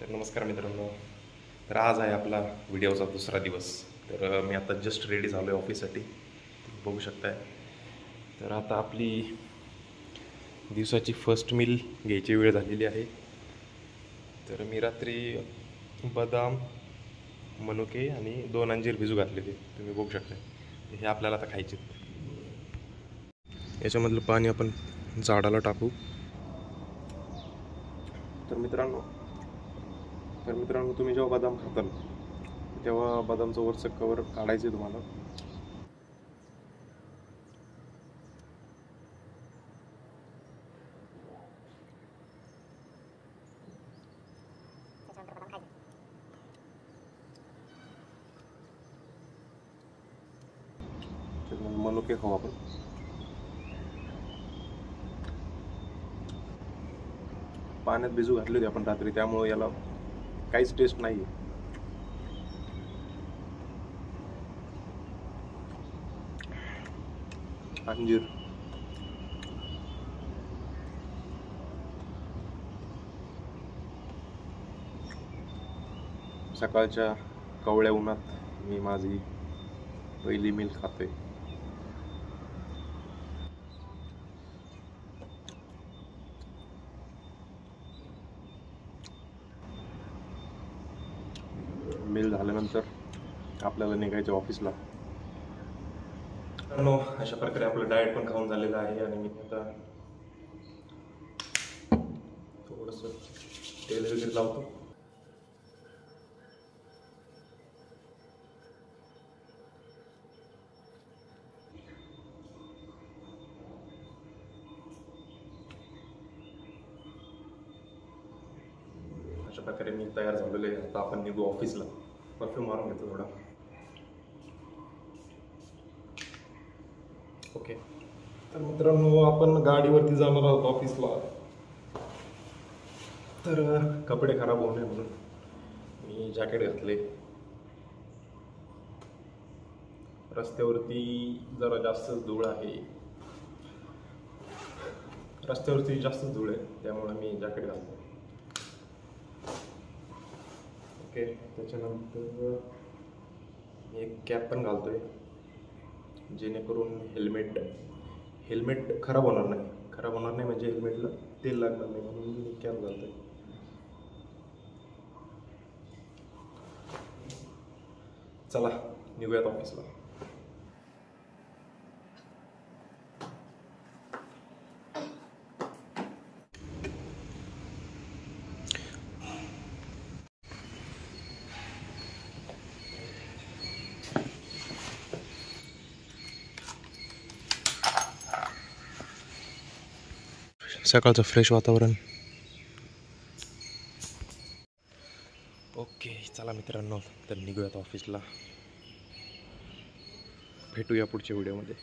तर नमस्कार मित्रांनो. तर आज आहे आपला व्हिडिओचा दुसरा दिवस. तर मी आता जस्ट रेडी झालो आहे ऑफिससाठी, बघू शकताय. तर आता आपली दिवसाची फर्स्ट मील घ्यायची वेळ झालेली आहे. तर मी रात्री बदाम, मनुके आणि 2 अंजीर भिजू घातलेले, तुम्ही बघू शकता. हे आपल्याला आता खायचे. याच्यामधलं पाणी आपण झाडाला टाकू. तर मित्रांनो तुम्ही जेव्हा बदाम खाताल तेव्हा बदामचं वरचं कवर काढायचं आहे तुम्हाला. मनुके खाऊ आपण. पाण्यात भिजू घातले होते आपण रात्री, त्यामुळे याला काहीच टेस्ट नाही. अंजीर सकाळच्या कवळ्या उन्हात मी माझी पहिली मील खातोय. मील झाल्यानंतर आपल्याला निघायचं ऑफिसला. अशा प्रकारे आपलं डाएट पण खाऊन झालेलं आहे आणि मी आता थोडंसं तेल वगैरे लावतो. अशा प्रकारे मी तयार झालेलो आहे. आता आपण निघू ऑफिसला. परफ्यूम मारून घेतो थोडा. ओके. तर मित्रांनो, आपण गाडीवरती जाणार आहोत ऑफिसला. तर कपडे खराब होऊ नये म्हणून मी जॅकेट घातले. रस्त्यावरती जरा जास्तच धूळ आहे. त्यामुळे मी जॅकेट घालतो. ओके. त्याच्यानंतर मी एक कॅप पण घालतोय, जेणेकरून हेल्मेट खराब होणार नाही म्हणजे हेल्मेटला तेल लागणार नाही, म्हणून मी कॅप घालतोय. चला निघूयात ऑफिसला. सकाळचं फ्रेश वातावरण. ओके, चला मित्रांनो, तर निघूयात ऑफिसला. भेटूया पुढच्या व्हिडिओमध्ये.